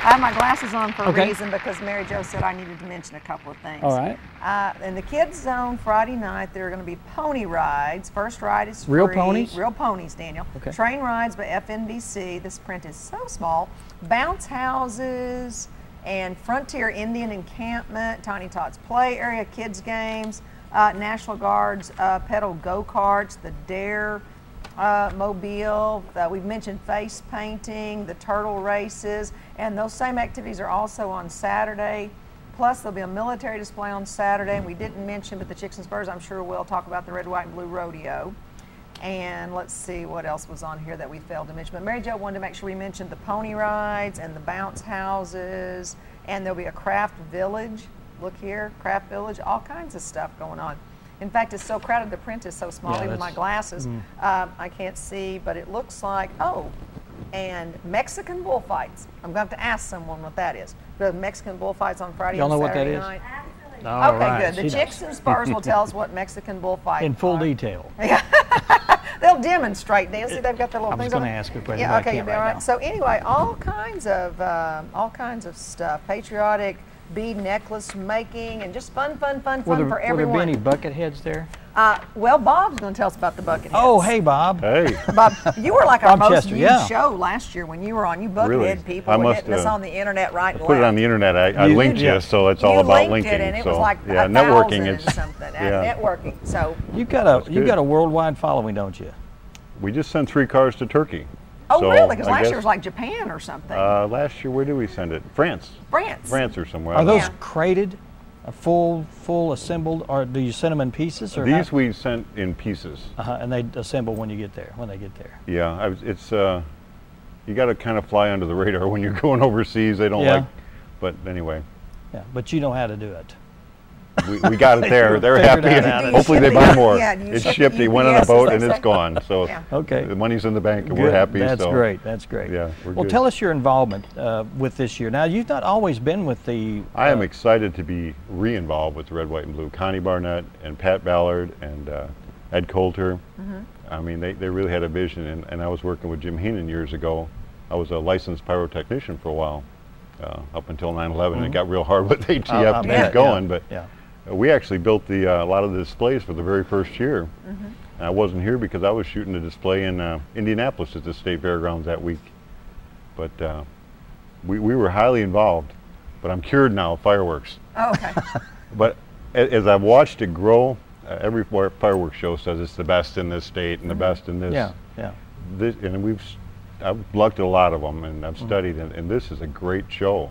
I have my glasses on for a reason because Mary Jo said I needed to mention a couple of things. All right. In the kids zone Friday night, there are going to be pony rides. First ride is free. Real ponies? Real ponies, Daniel. Okay. Train rides by FNBC. This print is so small. Bounce houses and Frontier Indian Encampment, Tiny Tots Play Area, kids games, National Guard's pedal go-karts, the Dare mobile. We've mentioned face painting, the turtle races, and those same activities are also on Saturday. Plus, there'll be a military display on Saturday, and we didn't mention, but the Chicks and Spurs, I'm sure we'll talk about the red, white, and blue rodeo. And let's see what else was on here that we failed to mention. But Mary Jo wanted to make sure we mentioned the pony rides and the bounce houses, and there'll be a craft village. Look here, craft village, all kinds of stuff going on. In fact, it's so crowded, the print is so small, even my glasses, I can't see, but it looks like, and Mexican bullfights. I'm going to have to ask someone what that is. The Mexican bullfights on Friday and Saturday night. Absolutely. Okay, good. The Chicks and Spurs will tell us what Mexican bullfights in full detail. They'll demonstrate. Nancy, they've got their little things on. I was going to ask a question. Yeah, okay, you'll be all right. So anyway, all kinds of stuff. Patriotic bead necklace making and just fun for everyone. Will there be any Bucketheads there? Well, Bob's going to tell us about the Bucketheads. Oh, hey, Bob. Hey. Bob, you were like our most Chester, viewed show last year when you were on. You Buckethead people were hitting us on the internet right and put it on the internet. I linked you, so it's all about linking. It, and it was like networking and something. Networking. So you've got a worldwide following, don't you? We just sent 3 cars to Turkey. Oh, so really? Because last year was like Japan or something. Last year, where did we send it? France. France or somewhere. Are those crated, full assembled, or do you send them in pieces? Or these we sent in pieces. And they assemble when they get there. Yeah, it's you got to kind of fly under the radar when you're going overseas. They don't like, but anyway. Yeah, but you know how to do it. We got it there. They're happy, and hopefully they buy more. It's shipped. He went on a boat, and it's gone. So the money's in the bank, and we're happy. That's great. That's great. Yeah, we're good. Tell us your involvement with this year. Now, you've not always been with the. I am excited to be re-involved with the Red, White, and Blue. Connie Barnett and Pat Ballard and Ed Coulter. I mean, they really had a vision, and I was working with Jim Heenan years ago. I was a licensed pyrotechnician for a while, up until 9/11. And it got real hard with ATF to get going, but. We actually built a lot of the displays for the very first year. And I wasn't here because I was shooting a display in Indianapolis at the State Fairgrounds that week. But we were highly involved. But I'm cured now of fireworks. Oh, okay. But as I've watched it grow, every fireworks show says it's the best in this state and the best in this. And I've looked at a lot of them, and I've studied, and this is a great show.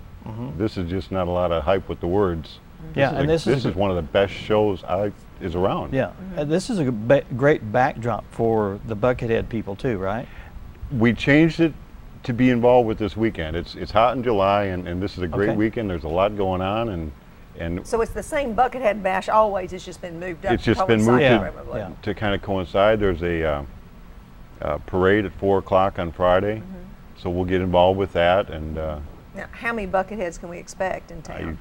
This is just not a lot of hype with the words. This is one of the best shows is around. And this is a great backdrop for the Buckethead people too, right? We changed it to be involved with this weekend. It's hot in July, and this is a great weekend. There's a lot going on, and so it's the same Buckethead Bash always. It's just been moved up. It's just been moved to kind of coincide. There's a parade at 4 o'clock on Friday, so we'll get involved with that. And now, how many Bucketheads can we expect in town?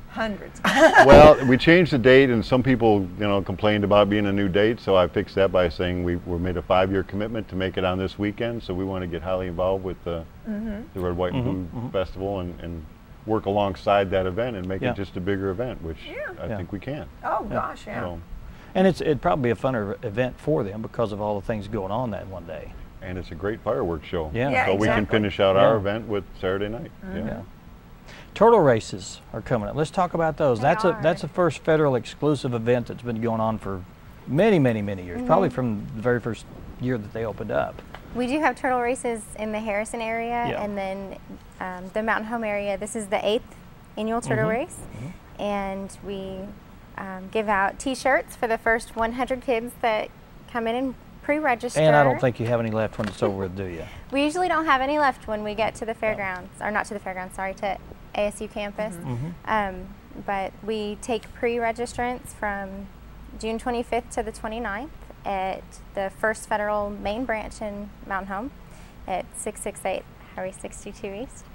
Hundreds. Well, we changed the date, and some people, complained about being a new date, so I fixed that by saying we made a 5-year commitment to make it on this weekend. So we want to get highly involved with the Red, White, and Blue Festival and work alongside that event and make it just a bigger event, which I think we can. Oh gosh, So, and it'd probably be a funner event for them because of all the things going on that one day. And it's a great fireworks show. So we can finish out our event with Saturday night. Turtle races are coming up. Let's talk about those. That's a first federal exclusive event that's been going on for many years, probably from the very first year that they opened up. We do have turtle races in the Harrison area, and then the Mountain Home area. This is the 8th annual turtle race, and we give out T-shirts for the first 100 kids that come in and pre-register. And I don't think you have any left when it's over with, do you? We usually don't have any left when we get to the fairgrounds, or not to the fairgrounds, sorry, to ASU campus. But we take pre-registrants from June 25th to the 29th at the First Federal Main Branch in Mountain Home at 668 Highway 62 East.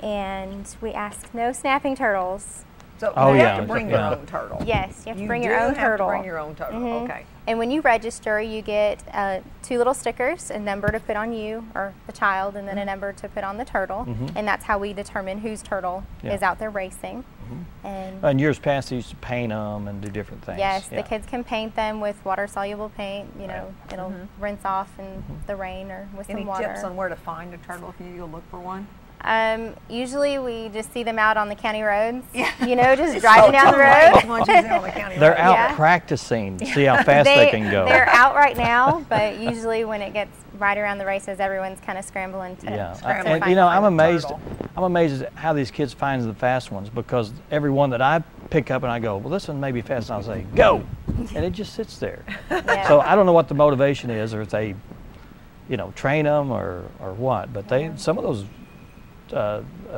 And we ask no snapping turtles So Oh, you yeah, have to bring yeah. your own turtle. Yes, you have to You bring do your own have turtle. to bring your own turtle. Mhm. Okay. And when you register, you get 2 little stickers, a number to put on you or the child, and then a number to put on the turtle. And that's how we determine whose turtle Yeah. is out there racing. And In years past, they used to paint them and do different things. yes, Yeah. the kids can paint them with water-soluble paint. You know, it'll rinse off in the rain or with Any some water. tips on where to find a turtle if you go look for one? Usually we just see them out on the county roads. Yeah. You know, just driving down the road. Once you see on the county They're road. out Yeah. practicing to see how fast they can go. They're out right now, but usually when it gets right around the races, everyone's kind of scrambling to, Yeah, Scramble and to you know, find I'm a amazed. turtle. I'm amazed at how these kids find the fast ones, because every one that I pick up and I go, well, this one may be fast, and I'll say, go, and it just sits there. Yeah. So I don't know what the motivation is, or if they, you know, train them or what. But some of those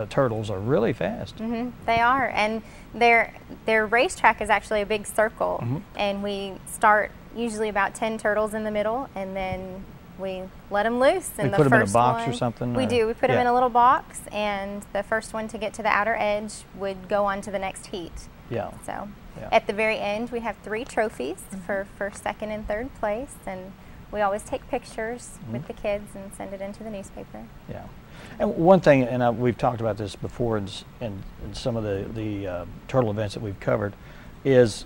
turtles are really fast. They are, and their racetrack is actually a big circle, and we start usually about 10 turtles in the middle, and then we let them loose. And We the put 'em in a first box or one- something, We or- do. We put them yeah. in a little box, and the first one to get to the outer edge would go on to the next heat. Yeah. So Yeah. at the very end, we have 3 trophies for first, second, and third place, and we always take pictures with the kids and send it into the newspaper. Yeah. And one thing, and we've talked about this before in some of the turtle events that we've covered, is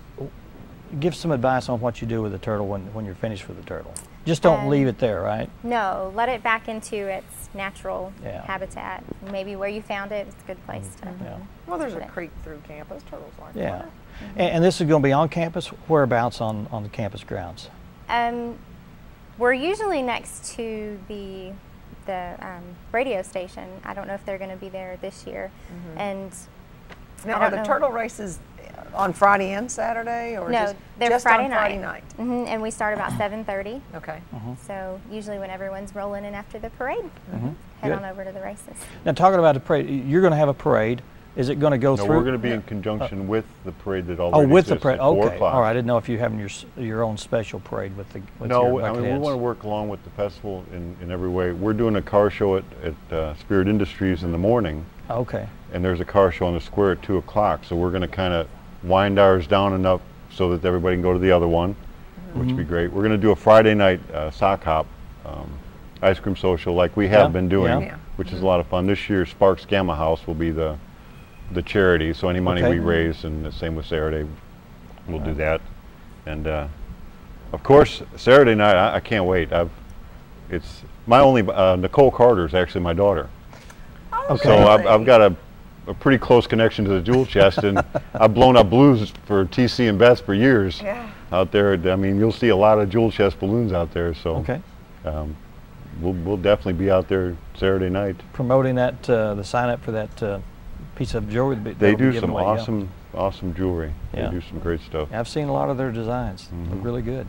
give some advice on what you do with the turtle when you're finished with the turtle. Just don't leave it there, right? No, let it back into its natural Yeah. habitat. Maybe where you found it, it's a good place to. Yeah. Well, there's a put it. creek through campus. Turtles like Yeah. water. And this is going to be on campus? Whereabouts on the campus grounds? We're usually next to the radio station. I don't know if they're going to be there this year. And Now, I are don't the know. turtle races on Friday and Saturday, or No, just, they're just Friday on night. Friday night? And we start about 7:30. Okay. So usually when everyone's rolling in after the parade, head Good. on over to the races. Now, talking about the parade, you're going to have a parade. Is it going to go No, through? we're going to be in conjunction with the parade that Oh, already with the exists parade. at 4 Okay. o'clock. All right. I didn't know if you having your own special parade with No, your I mean, we Bucketheads. want to work along with the festival in every way. We're doing a car show at Spirit Industries in the morning, Okay. and there's a car show on the square at 2 o'clock. So we're going to kind of wind ours down enough so that everybody can go to the other one, which would be great. We're going to do a Friday night sock hop ice cream social like we have been doing, Yeah. which is a lot of fun. This year, Sparks Gamma House will be the charity, so any money Okay. we raise, and the same with Saturday, we'll do that. And of course, Saturday night, I can't wait. It's my only, Nicole Carter is actually my daughter. Okay. So I've got a pretty close connection to the jewel chest, and I've blown up blues for TC and Beth for years Yeah. out there. I mean, you'll see a lot of jewel chest balloons out there, so Okay. we'll definitely be out there Saturday night. Promoting that, the sign up for that piece of jewelry. They that'll be do given some away, yeah. awesome jewelry. Yeah. They do some great stuff. I've seen a lot of their designs. Look really good.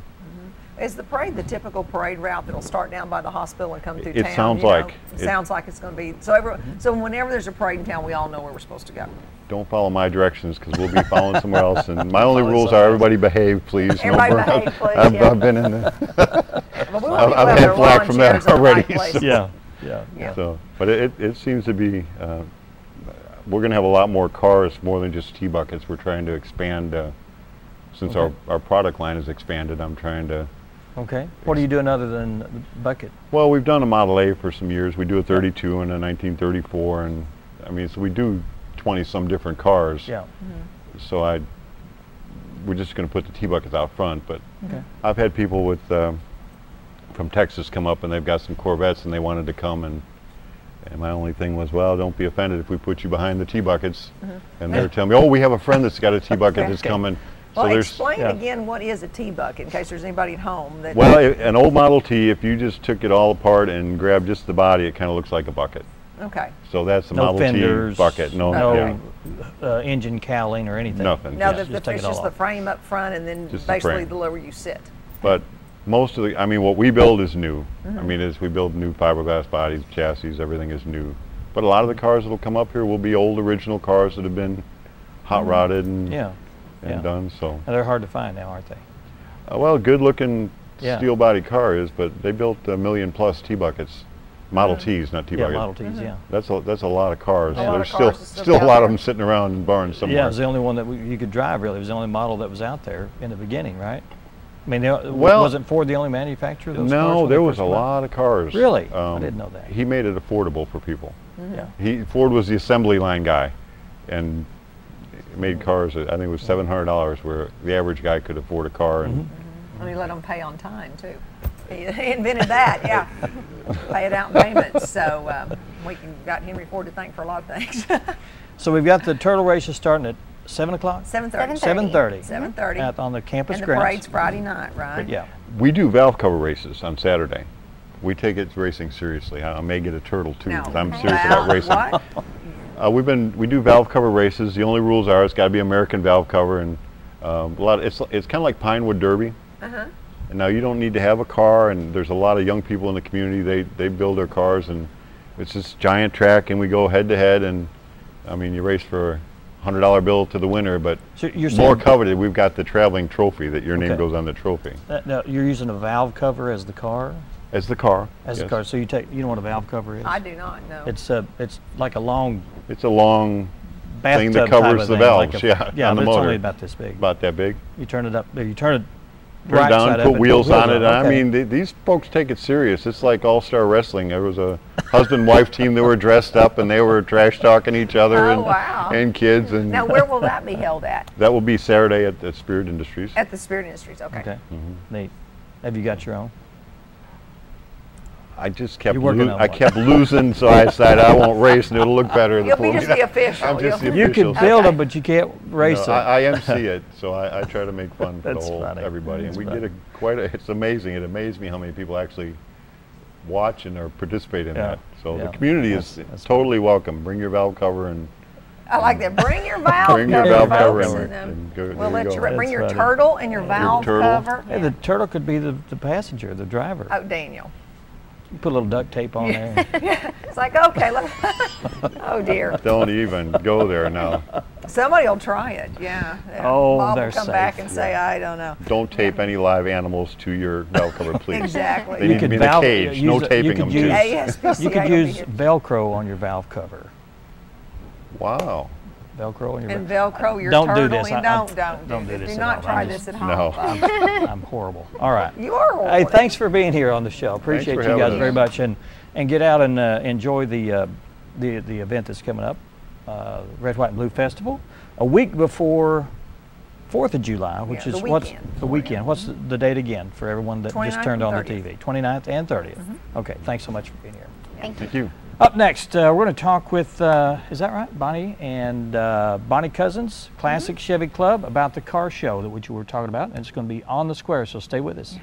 Is the parade the typical parade route that'll start down by the hospital and come through It town? sounds you know? like It it. sounds like it's going to be. So so whenever there's a parade in town, we all know where we're supposed to go. Don't follow my directions, because we'll be following somewhere else. And my only Follow rules somewhere are else. everybody behave, please. Everybody burn- behave, please, I've, yeah. I've been in there. Well, we want I've people to have had their flack lawn from that chairs in the already, right places. Yeah. Yeah. So, but it seems to be, we're going to have a lot more cars, more than just T-buckets. We're trying to expand, since Okay. our product line has expanded, I'm trying to, Okay. What are you doing other than the bucket? well, we've done a Model A for some years. We do a 32 and a 1934, and I mean, so we do 20-some different cars. Yeah. So we're just going to put the T-buckets out front, but Okay. I've had people with, from Texas come up, and they've got some Corvettes, and they wanted to come, and my only thing was, well, don't be offended if we put you behind the T-buckets. And they're telling me, oh, we have a friend that's got a T-bucket that's coming. Well, So there's, explain yeah. again what is a T-bucket in case there's anybody at home that. well, an old Model T, if you just took it all apart and grabbed just the body, it kind of looks like a bucket. Okay. So that's the No Model fenders. T bucket. No, No yeah, engine cowling or anything. nothing. Now yeah. it's take it all just the off. frame up front and then Just the basically frame. the lower you sit. But most of the, I mean, what we build is new. I mean, as we build new fiberglass bodies, chassis, everything is new. But a lot of the cars that will come up here will be old original cars that have been hot rodded and, Yeah. and yeah. done. So, And they're hard to find now, aren't they? well, good looking Yeah. steel body car is, but they built 1 million+ T-buckets Model Ts, not Yeah, T-Bug. Model Ts, yeah. That's a lot of cars. A lot There's of cars is still a out lot there. of them sitting around in barns somewhere. Yeah, it was the only one that you could drive, really. It was the only model that was out there in the beginning, right? I mean, Well, wasn't Ford the only manufacturer of those cars? No, when there they was first a came out? lot of cars. Really? I didn't know that. He made it affordable for people. Yeah. Ford was the assembly line guy, and made cars. I think it was $700 where the average guy could afford a car. And And he let them pay on time, too. He invented that, yeah. Pay it out in payments. So we got Henry Ford to thank for a lot of things. So we've got the turtle races starting at 7 o'clock? 7:30. 7:30. 7:30. On the campus And the grounds. parade's Friday night, right? Yeah. we do valve cover races on Saturday. We take it racing seriously. I may get a turtle too, No. because I'm serious about Wow, racing. what? We do valve cover races. The only rules are it's got to be American valve cover, and it's kind of like Pinewood Derby. Uh-huh. And now you don't need to have a car, and there's a lot of young people in the community. They build their cars, and it's this giant track, and we go head to head, and I mean you race for $100 bill to the winner, but So you're more saying, coveted, we've got the traveling trophy that your name Okay. goes on the trophy. now you're using a valve cover as the car? As the car. As the yes. car. So you know what a valve cover is? I do not know. It's like a long It's a long bathtub thing that type covers of the thing, valves, like a- yeah, yeah, on the but it's motor. only about this big. About that big. You turn it up. You turn it Turn right it down, side up put and wheels on it. I Okay. mean, these folks take it serious. It's like all-star wrestling. There was a husband-wife team that were dressed up, and they were trash talking each other Oh, wow. and kids. And Now, where will that be held at? that will be Saturday at Spirit Industries. At the Spirit Industries, okay. Okay. Neat. Have you got your own? I just kept You're working on I one. kept losing, so I decided I won't race, and it'll look better. in the You'll be pool. just the official. I'm just the You'll- You official. can build Okay. them, but you can't race No, them. I MC it, so I try to make fun for the That's whole funny. everybody, That's and we funny. get it's amazing. It amazed me how many people actually watch and or participate in Yeah, that. So yeah. the community is That's totally welcome. Bring your valve cover and I like that. Bring your valve bring your cover, valve cover folks, and, and, go, we'll there let you you go. bring your That's funny. turtle and your valve turtle. cover. Hey, the turtle could be the passenger, the driver. Oh, Daniel. You put a little duct tape on there. It's like, okay, look. Oh, dear. Don't even go there now. Somebody will try it, yeah. Oh, Bob they're will come safe. back and say, I don't know. Don't tape any live animals to your valve cover, please. Exactly. They You need to could be in a valve- cage. use No a- you taping could them use- to. ASPCA You could will be use here. Velcro on your valve cover. Wow. Velcro on your And valve. Velcro your Don't do turtle. this. and I- don't do this Do at not all. try I'm this just- at home. No. I'm horrible. All right. You are horrible. Hey, thanks for being here on the show. Appreciate for you having guys us. very much, and get out and enjoy the event that's coming up, Red, White, and Blue Festival, a week before 4th of July, which Yeah, is the what's weekend. the weekend. What's the date again for everyone that just 29th turned on and the 30th. TV? 29th and 30th. Okay, thanks so much for being here. Thank you. Thank you. Up next, we're going to talk with, is that right, Bonnie and Bonnie Cousins, Classic Chevy Club, about the car show that which we were talking about, and it's going to be on the square, so stay with us.